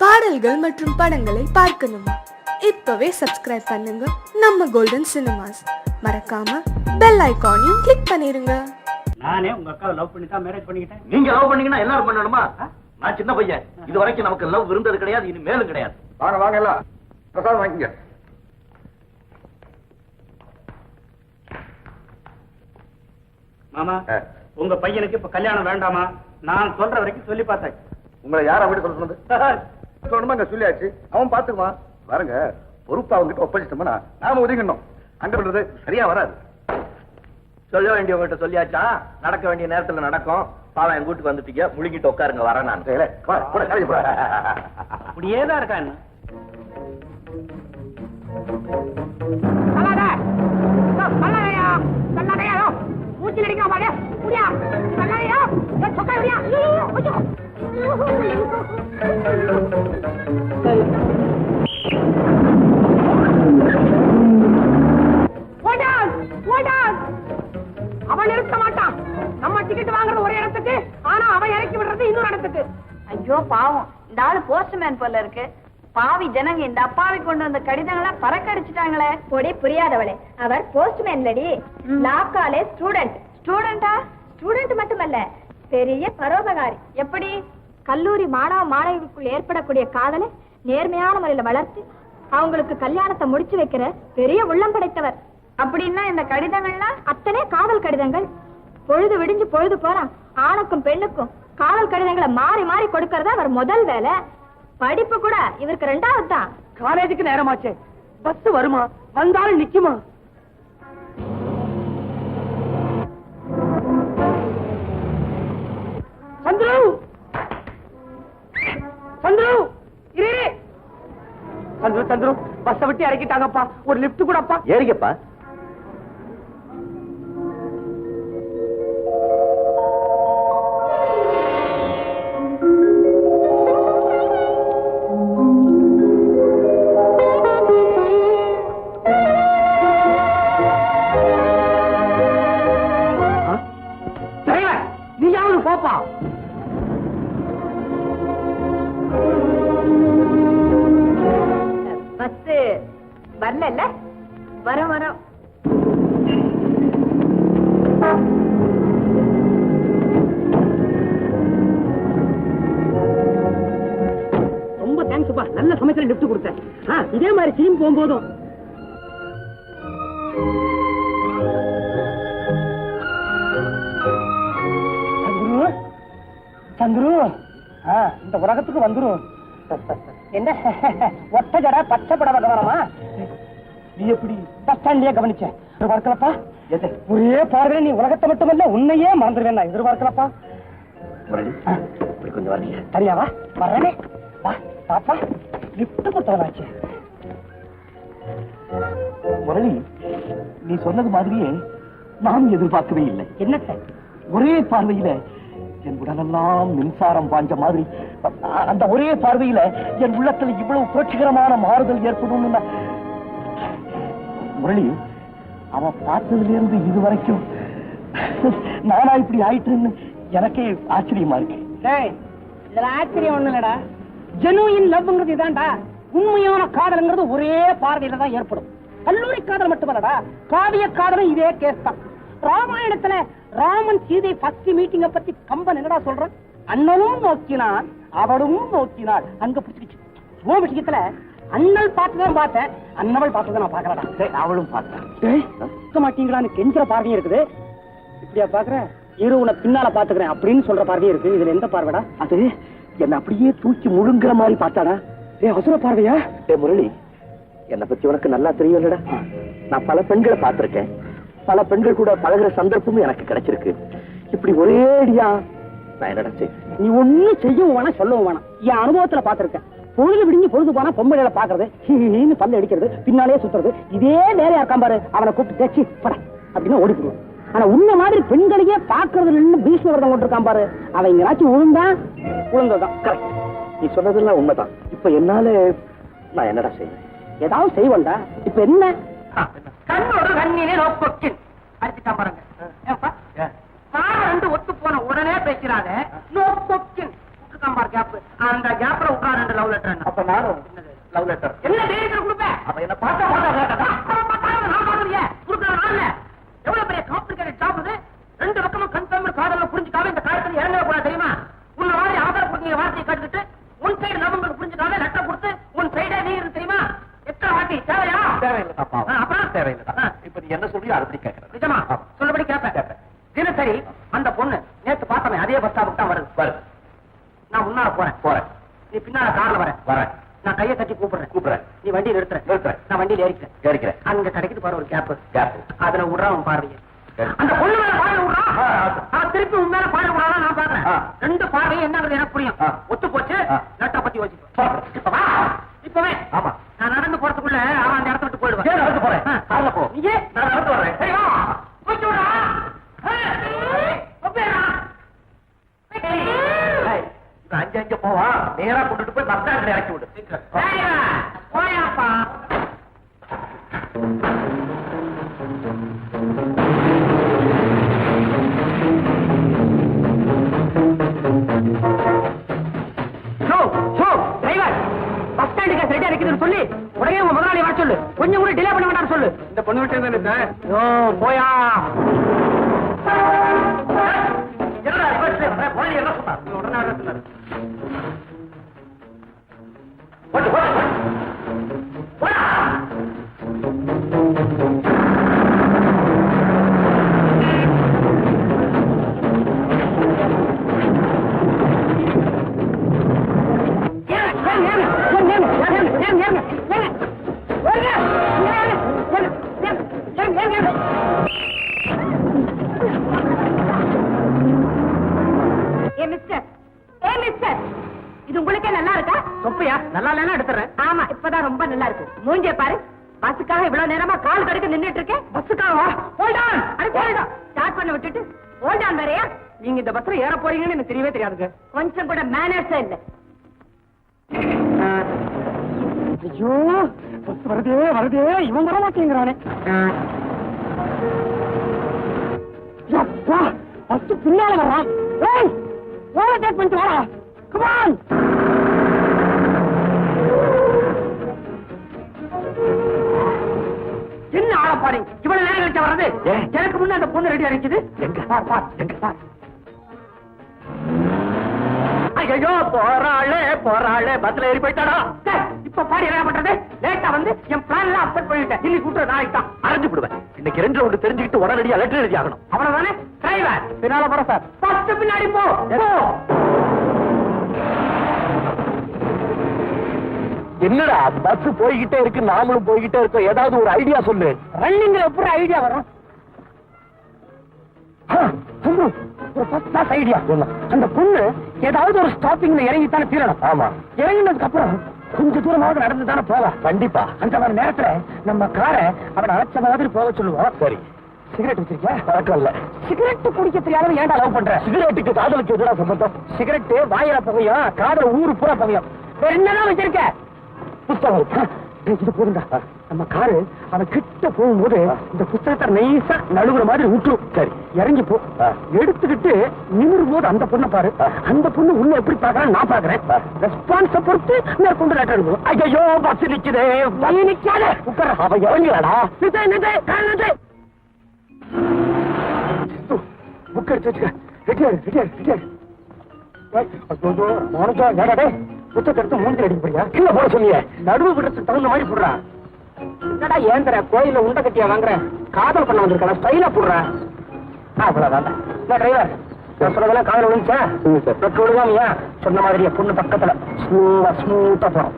பாடல்கள் மற்றும் படங்களை பார்க்கணுமா? இப்பவே சப்ஸ்கிரைப் பண்ணுங்க நம்ம கோல்டன் சினிமாஸ். மறக்காம பெல் ஐகானையும் கிளிக் பண்ணிருங்க. நானே உங்க அக்காவை லவ் பண்ணி தான் மேரேஜ் பண்ணிக்கிட்டேன். நீங்க லவ் பண்ணீங்கன்னா எல்லாரும் பண்ணணுமா? நான் சின்ன பையன், இது வரைக்கும் நமக்கு லவ் இருந்தது கிடையாது, இனி மேலும் கிடையாது. வாங்க வாங்க எல்லாம் பிரசாதம் வாங்கிங்க. மாமா, உங்க பையனுக்கு இப்ப கல்யாணம் வேண்டாமா? நான் சொல்ற வரைக்கும் சொல்லி பார்த்தேன். உங்களை யார் அப்படி சொல்ல சொன்னது? சொல்லணுமா? அங்க சொல்லியாச்சு, அவன் பாத்துக்குவான். பாருங்க, பொறுப்பு அவங்க கிட்ட ஒப்படைச்சிட்டோம்னா நாம ஒதுங்கணும். அங்க பண்றது சரியா வராது. சொல்ல வேண்டியவங்ககிட்ட சொல்லியாச்சா? நடக்க வேண்டிய நேரத்துல நடக்கும். பாவம் என் வீட்டுக்கு வந்துட்டீங்க, முழுங்கிட்டு உட்காருங்க, வரேன் நான். அப்படியே தான் இருக்கா என்ன? அவன் நிறுத்த மாட்டான். நம்ம டிக்கெட் வாங்குறது ஒரு இடத்துக்கு, ஆனா அவன் இறக்கி விடுறது இன்னொரு இடத்துக்கு. ஐயோ பாவம், இந்த ஆளு போஸ்ட்மேன் போல இருக்கு. பாவி ஜனங்க இந்த அப்பாவை கொண்டு வந்த கடிதங்களை பறக்கடிச்சிட்டாங்களே. பொடி புரியாதவளே, அவர் போஸ்ட்மேன் லடி, லா காலேஜ் ஸ்டூடெண்ட். ஸ்டூடெண்டா? ஸ்டூடெண்ட் மட்டுமல்ல, பெரிய பரோபகாரி. எப்படி? கல்லூரி மாணவ மாணவிக்குள் ஏற்படக்கூடிய காதலை நேர்மையான முறையில வளர்த்து அவங்களுக்கு கல்யாணத்தை முடிச்சு வைக்கிற பெரிய உள்ளம் படைத்தவர். அப்படின்னா இந்த கடிதங்கள்லாம் அத்தனை காதல் கடிதங்கள். பொழுது விடிஞ்சு பொழுது போனா ஆணுக்கும் பெண்ணுக்கும் காதல் கடிதங்களை மாறி மாறி கொடுக்கறதா அவர் முதல் வேலை. படிப்பு கூட இவருக்கு ரெண்டாவது தான். காலேஜுக்கு நேரமாச்சு, பஸ் வருமா? வந்தாலும் நிக்குமா? சந்துரு, சந்துரு, இரு. சந்துரு, சந்துரு, பஸ் விட்டு இறக்கிட்டாங்கப்பா. ஒரு லிப்ட் கூடப்பா. ஏறிக்கப்பா. நீயாவது போப்பா. பஸ் வரல. வரோம் வரோம். ரொம்ப தேங்க்ஸ்ப்பா, நல்ல சமயத்துல லிப்ட் கொடுத்தேன். இதே மாதிரி திரும்பி போகும்போதும். சந்துரு, இந்த உலகத்துக்கு வந்துரும். என்ன ஒட்ட ஜட பச்சை படவ கவனமா? நீ எப்படி பஸ் ஸ்டாண்ட்லயே கவனிச்சேன்? எதிர்பார்க்கலப்பா. ஒரே பார்வையில நீ உலகத்தை மட்டுமல்ல உன்னையே மறந்துடுவேன். நான் எதிர்பார்க்கலப்பா. கொஞ்சம் வரீங்க? சரியாவா? வர்றேனே. வா பாப்பா, லிப்ட் கொடுத்தவனாச்சு. முரளி, நீ சொன்னது மாதிரியே நான் எதிர்பார்க்கவே இல்லை. என்ன சார்? ஒரே பார்வையில என் உடலெல்லாம் மின்சாரம் பாய்ஞ்ச மாதிரி, அந்த ஒரே பார்வையில என் உள்ளத்துல இவ்வளவு புரட்சிகரமான மாறுதல் ஏற்படும். முரளி, அவ பார்த்ததுல இருந்து இதுவரைக்கும் நானா இப்படி ஆயிட்டுன்னு எனக்கே ஆச்சரியமா இருக்கு. இதுல ஆச்சரியம் ஒண்ணு இல்லடா. ஜெனுயின் லவ்ங்கிறது இதான்டா. உண்மையான காதல்ங்கிறது ஒரே பார்வையில தான் ஏற்படும். கல்லூரி காதல் மட்டுமல்லடா, காவிய காதலும் இதே கேஸ் தான். ராமாயணத்துல ராமன் சீதை ஃபர்ஸ்ட் மீட்டிங்க பத்தி கம்பன் என்னடா சொல்றான்? அண்ணனும் நோக்கினான் அவளும் நோக்கினாள். அங்க பிடிச்சிக்கிச்சு. ஓ விஷயத்துல அண்ணல் பார்த்துதான் பார்த்தேன், அண்ணவள் பார்த்ததை நான் பாக்கலடா. அவளும் பார்த்தேன். மாட்டீங்களான்னு கெஞ்சுற பார்வையும் இருக்குது. இப்படியா பாக்குற? இரு, உன பின்னால பாத்துக்கிறேன் அப்படின்னு சொல்ற பார்வையும் இருக்கு. இதுல எந்த பார்வைடா? அது என்ன அப்படியே தூக்கி முழுங்குற மாதிரி பார்த்தாடா. அசுர பார்வையா? முரளி, என்னை பத்தி உனக்கு நல்லா தெரியும் இல்லடா. நான் பல பெண்களை பார்த்திருக்கேன், பல பெண்கள் கூட பழகுற சந்தர்ப்பமும் எனக்கு கிடைச்சிருக்கு. இப்படி ஒரேடியா நான் என்னடா செய்வேன்? நீ ஒண்ணு செய்யவும் வேணாம், சொல்லவும் வேணாம். என் அனுபவத்துல பாத்திருக்கேன். பொழுது விடிஞ்சு பொழுது போனா பொம்பளைகளை பாக்குறது, பல்ல அடிக்கிறது, பின்னாலே சுத்துறது, இதே வேலையா இருக்கான் பாரு. அவனை கூப்பிட்டு தேச்சி பட அப்படின்னு ஓடிடுவான். ஆனா உன்ன மாதிரி பெண்களையே பாக்குறதுல பீஷ்மவர்தம் கொண்டிருக்கான் பாரு. அவன் எங்கேயாச்சும் உழுந்ததான். கரெக்ட், நீ சொன்னதெல்லாம் உண்மைதான். இப்ப என்னால நான் என்னடா செய்வேன்? ஏதாவது செய்வண்டா. இப்ப என்ன? கண்ணோட கண்ணீரே நோக்கொச்சின் அடிச்சுட்டான் பாருங்க. ரெண்டு ஒத்து போன உடனே பேசுறாங்க. நோக்கொச்சின் கொடுத்தான் பாரு கேப், அந்த கேப்ல விட்டா 2 லவ் லெட்டர். அப்ப நானும் லவ் லெட்டர் என்ன தைரியத்துல கொடுப்பேன்? அப்ப என்ன பார்த்தா பார்த்தா அவன் பார்த்தாலும் நான் பார்க்கலையே, கொடுக்கறது நான் இல்ல. எவ்வளவு பெரிய காம்ப்ளிகேட்டட் ஜாப் இது. 2 பக்கமும் கன்ஃபார்ம் காதல புரிஞ்சுக்காம இந்த காரியத்துல இறங்கவே கூடாது தெரியுமா? உன்ன மாதிரி அவசர புரிஞ்சுங்க வார்த்தையை கேட்டுக்கிட்டு உன் சைடு லவ் புரிஞ்சுக்காம லெட்டர் கொடுத்து உன் சைடே நீ இருக்கு தெரியுமா? எத்தனை வாட்டி தேவையா? தேவையில்லை அப்பா. அப்புறம் தேவையில்லை. இப்ப நீ என்ன சொல்றியோ அப்படி கேட்கறேன். நிஜமா சொல்லபடி கேட்பேன். தினசரி அந்த பொண்ணு நேத்து பார்த்தமே அதே பஸ் ஸ்டாப்புக்கு தான் வருது. நான் முன்னால போறேன், நீ பின்னால கார்ல வரேன். நான் கையை தட்டி கூப்பிடுறேன். நீ வண்டியில் நிறுத்துறேன். நான் வண்டியில் ஏறிக்கிறேன். அங்க கிடைக்குது பாரு ஒரு கேப். அதுல விடுறான் பார்வையை. அந்த பொண்ணு மேல பார்வை விடுறான், திருப்பி உன் மேல பார்வை விடுறான். நான் பாக்குறேன். 2 பார்வையும் என்னங்கிறது எனக்கு புரியும். ஒத்து போச்சு. லெட்டர் பத்தி வச்சுக்கோ. இப்பவே ஆமா நான் நடந்து போறதுக்குள்ள அவன் அந்த இடத்த விட்டு போயிடுவேன். நடந்து போறேன். கார்ல போ. நீயே நான் நடந்து வர்றேன். சரியா? போச்சு விடுறா. அஞ்சு போவா, நேரா கொண்டுட்டு போய் பஸ் ஸ்டாண்ட்ல இறக்கி விடு. போயாப்பா. பஸ் ஸ்டாண்டுக்கு ரெடியா இருக்குதுன்னு சொல்லி உடனே உங்க முதலாளி வர சொல்லு. கொஞ்சம் கூட டிலே பண்ண வேண்டாம் சொல்லு. இந்த பொண்ணு விட்டு போயா. இது உங்களுக்கே நல்லா இருக்கா? சொப்பையா நல்லா இல்லைன்னா எடுத்துறேன். ஆமா இப்பதான் ரொம்ப நல்லா இருக்கு. மூஞ்சே பாரு. பஸ்ஸுக்காக இவ்வளவு நேரமா கால் கடுக்க நின்னுட்டு இருக்கேன். பஸ்ஸுக்காக ஸ்டார்ட் பண்ண விட்டுட்டு ஹோல்ட் ஆன் வேறையா? நீங்க இந்த பஸ்ல ஏற போறீங்கன்னு எனக்கு தெரியவே தெரியாதுங்க. கொஞ்சம் கூட மேனர்ஸே இல்ல. ஐயோ பஸ் வருதே இவன் வர மாட்டேங்கிறானே. பஸ் பின்னால வர்றான். ஓவர்டேக் பண்ணிட்டு வாடா. Come on! என்ன ஆளப்பாடி இவ்வளவு நேரம் கழிச்சு வர்றது? எனக்கு முன்ன அந்த பொண்ணு ரெடியா இருக்குது. ஐயோ போறாளே பஸ்ல ஏறி போயிட்டாடா. இப்ப பாடி என்ன பண்றது? லேட்டா வந்து என் பிளான் எல்லாம் அப்செட் பண்ணிட்டேன். இன்னைக்கு கூட்டுற நாளைக்கு தான் அரைஞ்சு விடுவேன். இன்னைக்கு 2 ரவுண்ட் தெரிஞ்சுக்கிட்டு உடனடியா லெட்டர் எழுதி ஆகணும். அவ்வளவுதானே? டிரைவர் பின்னால போற சார். பஸ் பின்னாடி போ. என்னடா பஸ் போய்கிட்டே இருக்கு, நாமளும் போய்கிட்டே இருக்கோம். ஏதாவது ஒரு ஐடியா சொல்லு. ரன்னிங்ல எப்படி ஐடியா வரும்? ஒரு ஐடியா. அந்த பொண்ணு ஏதாவது ஒரு ஸ்டாப்பிங்ல இறங்கித்தானே தீரணும். ஆமா, இறங்கினதுக்கு அப்புறம் கொஞ்ச தூரமாவது நடந்து தானே போவா. கண்டிப்பா. அந்த மாதிரி நேரத்துல நம்ம காரை அவனை அழைச்ச மாதிரி போக சொல்லுவோம். சரி. சிகரெட் வச்சிருக்கியா? பழக்கம் இல்ல. சிகரெட் குடிக்க தெரியாத ஏன்டா லவ் பண்ற? சிகரெட்டுக்கு காதலுக்கு எதுனா சம்பந்தம்? சிகரெட் வாயில புகையும், காதல ஊரு பூரா புகையும். வேற என்னதான் வச்சிருக்க? புத்தகம். இது போதுண்டா. நம்ம காரு அவன் கிட்ட போகும்போது இந்த புத்தகத்தை நைசா நழுவுற மாதிரி விட்டுரும். சரி, இறங்கி போ. எடுத்துக்கிட்டு நிமிரும் போது அந்த பொண்ணை பாரு. அந்த பொண்ணு உள்ள எப்படி பாக்குறேன் நான் பாக்குறேன். ரெஸ்பான்ஸ பொறுத்து மேற்கொண்டு லெட்டர் எழுதுவோம். ஐயோ பஸ் நிக்குதே. நீ நிக்காத உட்கார. அவ இறங்கலடா. புக் எடுத்து வச்சுக்க. ரெடியா புத்தகத்தை எடுத்து மூஞ்சி அடிக்க போறியா? கீழே போட சொன்னிய நடுவு விடுறதுக்கு தகுந்த மாதிரி போடுறா. என்னடா ஏந்திர கோயில உண்டை கட்டியா வாங்குறேன்? காதல் பண்ண வந்திருக்கா? ஸ்டைலா போடுறா. அவ்வளவுதான் டிரைவர். சொன்னதெல்லாம் காதல் விழுந்துச்சா? பெட்ரோல் தானியா? சொன்ன மாதிரியா பொண்ணு பக்கத்துல ஸ்மூத்தா போறோம்.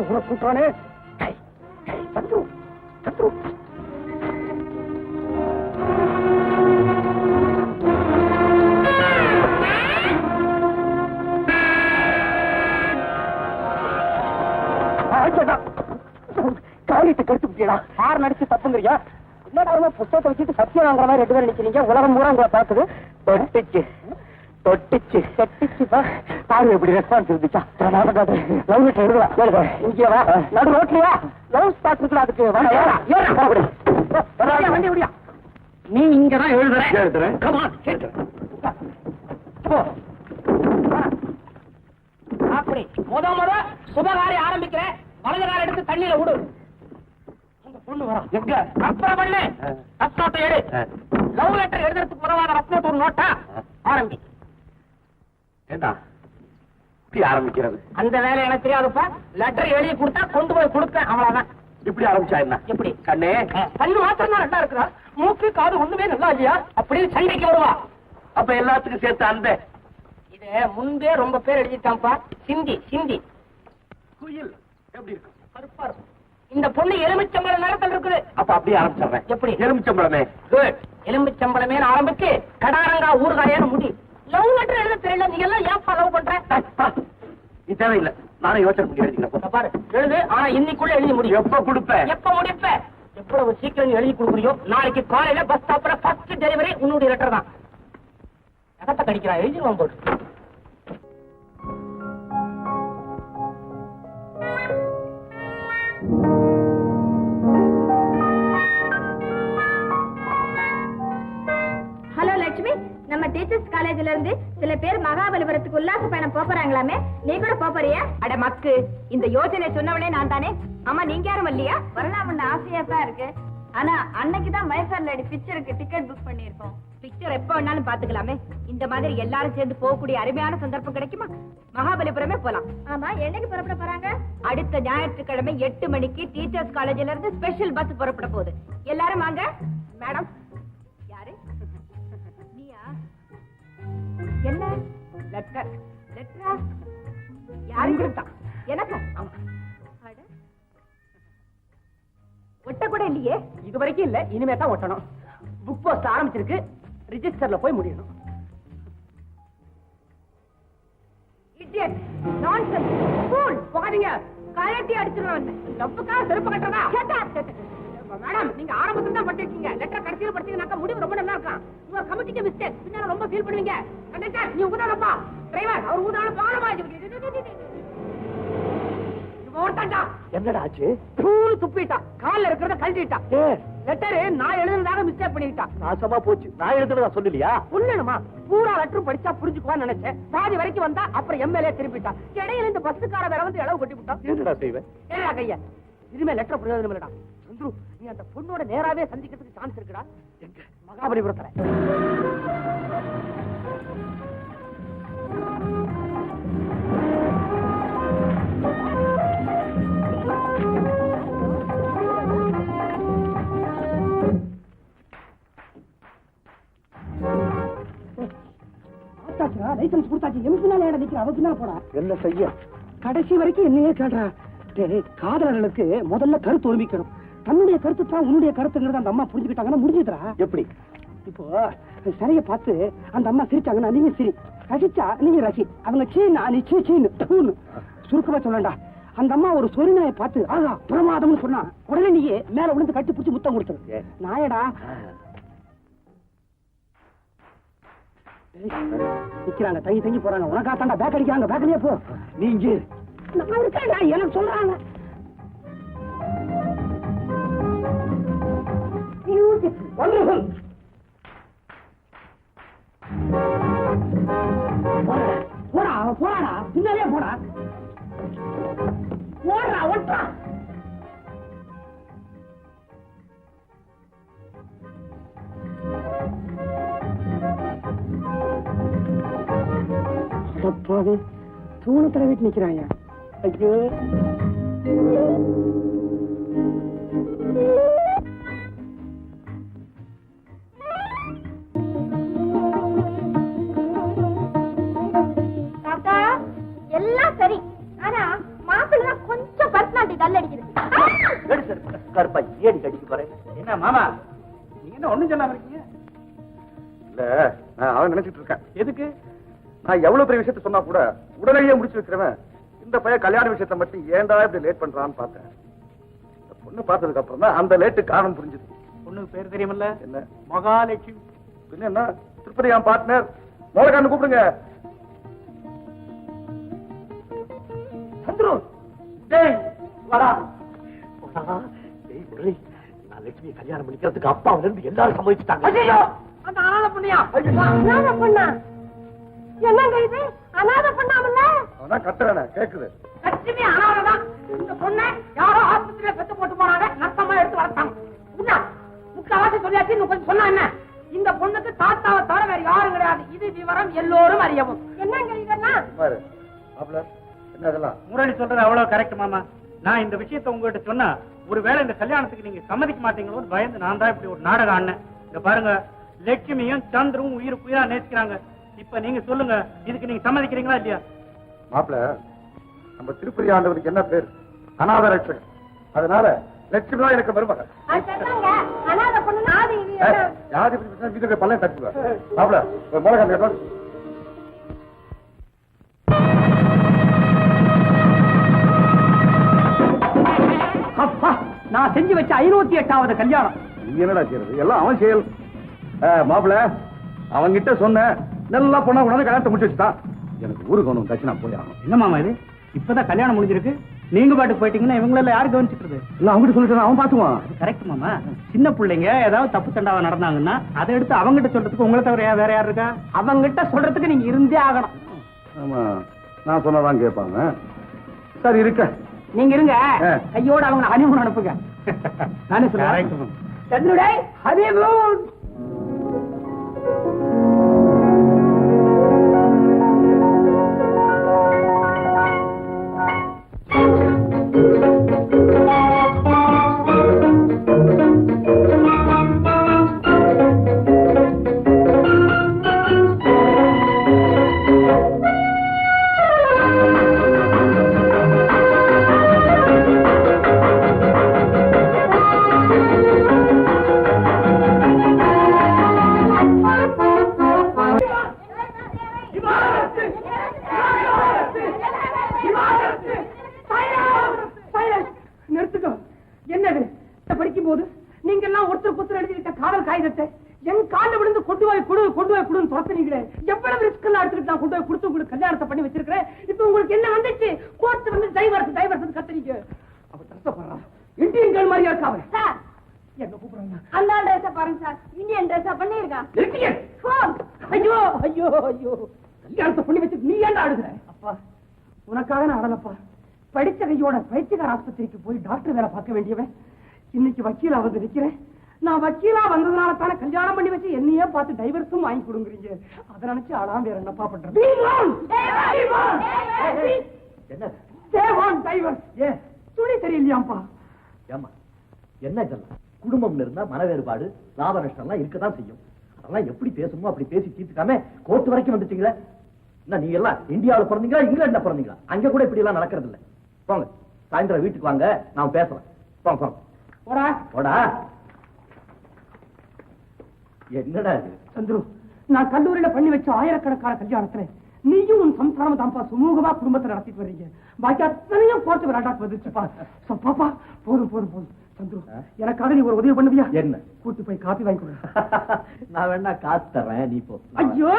ஊரை கூட்டானே. சத்ரு தப்புங்கிறியா? என்னடா புத்தகத்தை வச்சுட்டு சத்தியம் வாங்குற மாதிரி 2 பேரும் நிக்கிறீங்க? உலகம் பூரா உங்களை பார்க்குது. தொட்டுச்சு பாரு எப்படி ரெஸ்பான்ஸ் இருந்துச்சா? லவ் லெட்டர் எழுதலாம். இங்கே வா, நடு ரோட்லயா லவ் ஸ்பாட் இருக்குல்ல, அதுக்கு வண்டி விடியா. நீ இங்கதான் எழுதுறேன். அப்படி முத சுபகாரி ஆரம்பிக்கிறேன். வலது கால எடுத்து தண்ணியில விடு. அந்த பொண்ணு வரும் எங்க அப்புறம் பண்ணு. ரத்னோட்டை எடு. லவ் லெட்டர் எழுதுறதுக்கு முதவாத ரத்னோட்டு ஒரு நோட்டா ஆரம்பி. ஏண்டா இப்படி ஆரம்பிக்கிறது? அந்த வேலை எனக்கு தெரியாதுப்பா. லெட்டர் எழுதி கொடுத்தா கொண்டு போய் கொடுப்பேன், அவ்வளவுதான். இப்படி ஆரம்பிச்சா என்ன? எப்படி கண்ணே, கண்ணு மாத்திரம் தான் நல்லா இருக்கிறா, மூக்கு காது ஒண்ணுமே நல்லா இல்லையா? அப்படியே சண்டைக்கு வருவா. அப்ப எல்லாத்துக்கும் சேர்த்து அந்த இது முன்பே ரொம்ப பேர் எழுதிட்டான்ப்பா. சிந்தி குயில் எப்படி இருக்கு? கருப்பா இருக்கும். இந்த பொண்ணு எலுமிச்சம்பழம் நேரத்தில் இருக்குது. அப்ப அப்படியே ஆரம்பிச்சிடுறேன். எப்படி? எலுமிச்சம்பழமே. குட். எலுமிச்சம்பழமே ஆரம்பிச்சு கடாரங்கா ஊறுகாயான முடி. லவ் லெட்டர் எழுத தெரியல, நீங்க எல்லாம் ஏன் லவ் பண்ற? இது தேவையில்லை, நானே யோசனை பண்ணி எழுதிக்கிறேன். பாரு எழுது, ஆனா இன்னைக்குள்ள எழுதி முடியும். எப்ப கொடுப்பேன்? எப்ப முடிப்ப? எவ்வளவு சீக்கிரம் எழுதி கொடுக்குறியோ. நாளைக்கு காலையில பஸ் ஸ்டாப்ல ஃபர்ஸ்ட் டெலிவரி உன்னுடைய லெட்டர் தான். எகத்த கடிக்கிறா, எழுதிடுவான் போட்டு. ஹலோ லட்சுமி, நம்ம டீச்சர்ஸ் காலேஜ்ல இருந்து சில பேர் மகாபலிபுரத்துக்கு உல்லாச பயணம் போறாங்களாமே, நீ கூட போறியா? அட மக்கு, இந்த யோசனை சொன்னவளே நான் தானே. ஆமா, நீங்க யாரும் வரலையா? வரலாம்னு ஆசையா தான் இருக்கு. ஆனா அன்னைக்குதான் மைசூர் லேடி பிக்சருக்கு டிக்கெட் புக் பண்ணிருக்கோம். பிக்சர் எப்ப வேணாலும் பாத்துக்கலாமே. இந்த மாதிரி எல்லாரும் சேர்ந்து போகக்கூடிய அருமையான சந்தர்ப்பம் கிடைக்குமா? மகாபலிபுரமே போலாம். ஆமா, என்னைக்கு புறப்பட போறாங்க? அடுத்த ஞாயிற்றுக்கிழமை 8 மணிக்கு டீச்சர்ஸ் காலேஜ்ல இருந்து ஸ்பெஷல் பஸ் புறப்பட போகுது. எல்லாரும் வாங்க. மேடம், யாரு நீயா? என்ன லெட்டர்? லெட்டரா? யாருக்கு? எனக்கு. ஒட்ட கூட இல்லையே. இது வரைக்கும் இல்ல, இனிமே தான் ஒட்டணும். புக் போஸ்ட் ஆரம்பிச்சிருக்கு, ரிஜிஸ்டர்ல போய் முடியணும். Idiot, nonsense, fool. போகாதீங்க, கலட்டி அடிச்சிருவேன். தப்புக்கா செருப்பு கட்டறதா? மேடம், நீங்க ஆரம்பத்துல தான் படிச்சிருக்கீங்க. லெட்டர் கடைசியில படிச்சீங்கன்னாக்க முடிவு ரொம்ப நல்லா இருக்கும். உங்க கமிட்டிக்கு மிஸ்டேக், பின்னால ரொம்ப ஃபீல் பண்ணுவீங்க. கண்டக்டர், நீ ஊதானப்பா. டிரைவர், அவர் ஊதான பாலமா. என்னடா ஆச்சு? துப்பிட்டா, கால்ல இருக்கிறத கழட்டிட்டா. லெட்டர் நான் எழுதுனதாக மிஸ்டேக் பண்ணிட்டா. நாசமா போச்சு. நான் எழுதுறதா சொல்லலையா? சொல்லணுமா? பூரா லெட்டரும் படிச்சா புரிஞ்சுக்குவான்னு நினைச்சேன். பாதி வரைக்கும் வந்தா அப்புறம் எம்எல்ஏ திருப்பிட்டா. இடையில இந்த பஸ்ஸுக்கார வேற வந்து இளவு கொட்டி விட்டா. என்னடா செய்வேன்? ஏடா கையா, இனிமே லெட்டர் பிரயோஜனம் இல்லடா. சந்துரு, நீ அந்த பொண்ணோட நேராவே சந்திக்கிறதுக்கு சான்ஸ் இருக்குடா. எங்க? மகாபலிபுரத்துல. லைசன்ஸ் கொடுத்தாச்சு, எம்சினால நிக்கிற அவசியம் போடா. என்ன செய்ய? கடைசி வரைக்கும் என்னையே கேட்டா. காதலர்களுக்கு முதல்ல கருத்து ஒருமிக்கணும். தன்னுடைய கருத்து தான் உன்னுடைய கருத்துங்கிறத அந்த அம்மா புரிஞ்சுக்கிட்டாங்கன்னா முடிஞ்சுதுடா. எப்படி? இப்போ சரியை பார்த்து அந்த அம்மா சிரிச்சாங்கன்னா நீங்க சிரி, ரசிச்சா நீங்க ரசி. அவங்க சீனா நீ சீன்னு சுருக்கமா சொல்லண்டா. அந்த அம்மா ஒரு சொரிநாயை பார்த்து ஆஹா பிரமாதம்னு சொன்னா உடனே நீயே மேல விழுந்து கட்டி பிடிச்சி முத்தம் கொடுத்துரு. நாயடா நிக்கிறாங்க, தங்கி தங்கி போறாங்க. உனக்கா தாண்டா பேக் அடிக்கிறாங்க. பேக்கடியா போ. நீங்க நான் இருக்கேன்டா, எனக்கு சொல்றாங்க. போடா போடா, பின்னாலே போடா. போடுறா ஒட்டா. அப்பாவே, தூணத்துல வீட்டு நிக்கிறாங்க. ஐயோ, தாத்தா எல்லாம் சரி, ஆனா மாப்பிள்ளை கொஞ்சம் பர்சனாலிட்டி கல் அடிக்குது. கருப்பா, ஏன் கடிக்க போறேன்? என்ன மாமா, நீங்க என்ன ஒண்ணும் சொல்லாம இருக்கீங்க? இல்ல, நான் அவன் நினைச்சிட்டு இருக்கேன். எதுக்கு? நான் எவ்வளவு பெரிய விஷயத்த சொன்னா கூட உடனடியே முடிச்சு வைக்கிறவன் இந்த பையன் கல்யாண விஷயத்த மட்டும் ஏன்டா இப்படி லேட் பண்றான்னு பார்த்தேன். பொண்ணு பார்த்ததுக்கு அப்புறம் தான் அந்த லேட்டு காரணம் புரிஞ்சுது. பொண்ணுக்கு பேர் தெரியுமில்ல? என்ன? மகாலட்சுமி. பின்ன என்ன? திருப்பதி என் பார்ட்னர் மோகன் கூப்பிடுங்க. சந்துரு டேய் வாடா. டேய் முரளி, நான் லட்சுமி கல்யாணம் பண்ணிக்கிறதுக்கு அப்பாவில இருந்து எல்லாரும் சம்மதிச்சுட்டாங்க. ஐயோ, அந்த அனாதை பொண்ணியா? அனாதை பொண்ணா? என்னங்க இது அனாதை பொண்ணாமல்ல? அவனா கட்டுறானே கேக்குது. லட்சுமி அனாதைதான். இந்த பொண்ணை யாரோ ஆஸ்பத்திரியில பெத்து போட்டு போனாங்க, நஷ்டமா எடுத்து வளர்த்தாங்க. முக்காவாசி சொல்லியாச்சு, இன்னும் கொஞ்சம் சொன்னா என்ன? இந்த பொண்ணுக்கு தாத்தாவை தவிர வேற யாரும் கிடையாது. இது விவரம் எல்லோரும் அறியவும். என்னங்க இதெல்லாம்? பாரு மாப்பிள்ள, என்ன இதெல்லாம்? முரளி சொல்றது அவ்வளவு கரெக்ட் மாமா. நான் இந்த விஷயத்தை உங்ககிட்ட சொன்னா ஒருவேளை இந்த கல்யாணத்துக்கு நீங்க சம்மதிக்க மாட்டீங்களோன்னு பயந்து நான் தான் இப்படி ஒரு நாடகம் ஆடினேன். இங்க பாருங்க, லட்சுமியும் சந்திரவும் உயிருக்கு உயிரா நேசிக்கிறாங்க. இப்ப நீங்க சொல்லுங்க, இதுக்கு நீங்க சம்மதிக்கிறீங்களா இல்லையா? மாப்பிள்ள, நம்ம திருப்பதி ஆண்டவருக்கு என்ன பேர்? அநாத ரட்சகன். அதனால லட்சுமி தான் எனக்கு மருமகன். அனாதை பொண்ணு நாதி யாரு வீட்டுக்கு பல்ல தட்டுவார். மாப்பிள்ள மோகன் கேட்டோம். அப்பா, நான் செஞ்சு வச்ச 508வது கல்யாணம். நீ என்னடா செய்யறது? எல்லாம் அவன் செயல். மாப்பிள்ள, அவன்கிட்ட சொன்ன நல்லா பொண்ணா கொண்டாந்து கல்யாணத்தை முடிச்சு வச்சுட்டான். எனக்கு ஊருக்கு ஒன்றும் கட்சி நான் போய் ஆகணும். என்ன மாமா இது? இப்பதான் கல்யாணம் முடிஞ்சிருக்கு, நீங்க பாட்டுக்கு போயிட்டீங்கன்னா இவங்கள யாரு கவனிச்சுக்கிறது? இல்ல அவங்ககிட்ட சொல்லிட்டு அவன் பாத்துவான். கரெக்ட் மாமா. சின்ன பிள்ளைங்க ஏதாவது தப்பு தண்டாவா நடந்தாங்கன்னா அதை எடுத்து அவங்கிட்ட சொல்றதுக்கு உங்களை தவிர வேற யார் இருக்கா? அவங்கிட்ட சொல்றதுக்கு நீங்க இருந்தே ஆகணும். ஆமா, நான் சொன்னதான் கேட்பாங்க. சரி இருக்க, நீங்க இருங்க, கையோட அவங்க ஹனிமூன் அனுப்புங்க. நானே சொல்றேன். Correct, மாமா. சந்திருடே, ஹனிமூன். நிறுத்துக்கோ. என்னது படிக்கும் போது நீங்க எல்லாம் ஒருத்தர் புத்தர் எழுதிட்ட காதல் காகிதத்தை என் கால விழுந்து கொண்டு போய் குடுன்னு துரத்துனீங்களே. எவ்வளவு ரிஸ்க் எல்லாம் எடுத்துக்கிட்டு நான் கொண்டு போய் கொடுத்து உங்களுக்கு கல்யாணத்தை பண்ணி வச்சிருக்கிறேன். இப்ப உங்களுக்கு என்ன வந்துச்சு? கோர்ட் வந்து டைவர்ஸ் கத்துறீங்க. அவ கஷ்டப்படுறான். இந்தியன் கேர்ள் மாதிரியா இருக்காவ. என்ன கூப்பிடுறாங்க? அந்த ட்ரெஸ் பாருங்க சார், இந்தியன் ட்ரெஸ் பண்ணிருக்கான். ஐயோ ஐயோ ஐயோ, கல்யாணத்தை பண்ணி வச்சு நீ ஏன்டா அழுகுற? அப்பா, உனக்காக நான் அழலப்பா. படிச்ச கையோட பைத்தியக்கார ஆஸ்பத்திரிக்கு போய் டாக்டர் வேலை பார்க்க வேண்டியவன் இன்னைக்கு வக்கீலா வந்து நிக்கிறேன். நான் வக்கீலா வந்ததுனால தானே கல்யாணம் பண்ணி வச்சு என்னையே பார்த்து டைவர்ஸும் வாங்கி கொடுங்குறீங்க. அதை நினைச்சு அழாம வேற என்னப்பா பண்றது? துணி தெரியலையாப்பா. ஏமா என்ன இதெல்லாம்? குடும்பம்னு இருந்தா மன வேறுபாடு, லாப நஷ்டம் எல்லாம் இருக்கதான் செய்யும். அதெல்லாம் எப்படி பேசணுமோ அப்படி பேசி தீர்த்துக்காம கோர்ட் வரைக்கும் வந்துட்டீங்களே. என்ன நீங்க எல்லாம் இந்தியாவில் பிறந்தீங்களா இங்கிலாந்துல பிறந்தீங்களா? அங்க கூட இப்படி எல்லாம் நடக்கிறது இல்ல. போங்க, சாயந்தரம் வீட்டுக்கு வாங்க, நான் பேசுறேன். போங்க போங்க. போடா போடா. என்னடா இது? சந்துரு, நான் கல்லூரியில பண்ணி வச்ச ஆயிரக்கணக்கான கல்யாணத்துல நீயும் உன் சம்சாரம் தான்ப்பா சுமூகமா குடும்பத்தை நடத்திட்டு வர்றீங்க. பாக்கி அத்தனையும் கோர்ட்டு விளையாட்டு வந்துச்சுப்பா. பாப்பா, போதும் போதும் போதும். சந்துரு, எனக்காக நீ ஒரு உதவி பண்ணுவியா? என்ன? கூட்டு போய் காப்பி வாங்கி கொடு. நான் வேணா காசு தர்றேன், நீ போ. ஐயோ,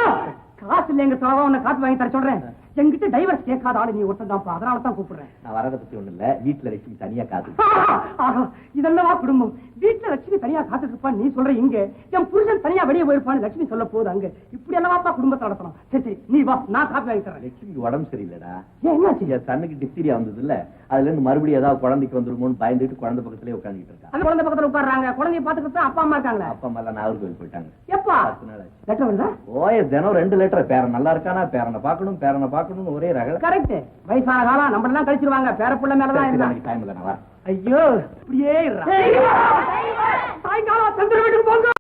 காசு இல்ல, எங்க சாவா உன்னை காப்பி வாங்கி தர சொல்றேன். என்கிட்ட டைவர்ஸ் கேட்காத ஆளு நீ ஒருத்தன் தான்ப்பா, அதனால தான் கூப்பிடுறேன். நான் வரதை பத்தி ஒண்ணு இல்ல, வீட்டுல லட்சுமி தனியா காத்து. இதெல்லவா குடும்பம்? வீட்டுல லட்சுமி தனியா காத்துட்டு இருப்பான் நீ சொல்ற இங்க, என் புருஷன் தனியா வெளியே போயிருப்பான்னு லட்சுமி சொல்ல போகுது அங்க. இப்படி எல்லாவாப்பா குடும்பத்தை நடத்தணும். சரி சரி, நீ வா, நான் காப்பி வாங்கி தரேன். லட்சுமிக்கு உடம்பு சரியில்லடா. என்னாச்சு? என் சன்னுக்கு டிப்தீரியா வந்தது இல்ல, அதுல இருந்து மறுபடியும் ஏதாவது குழந்தைக்கு வந்துருமோன்னு பயந்துட்டு குழந்தை பக்கத்திலே உட்காந்துட்டு இருக்கா. அந்த குழந்தை பக்கத்துல உட்கார்றாங்க, குழந்தைய பாத்துக்கிட்டு அப்பா அம்மா இருக்காங்களா? அப்பா அம்மா எல்லாம் நாகர்கோவில் போயிட்டாங்க. எப்பா 10 நாள் ஆச்சு. லெட்டர் வருதா? ஓய தினம் 2 லெட்டர். பேரன் நல்லா இருக்கானா, பேரனை பாக்கணும் ஒரே ரகல. கரெக்ட். வயசான காலம் நம்ம எல்லாம் கழிச்சிருவாங்க, பேரப்புள்ள மேலதான் இருந்தாங்க. டைம் இல்ல, நான் வரேன். ஐயோ, இப்படியே சாயங்காலம் சந்திர வீட்டுக்கு போங்க.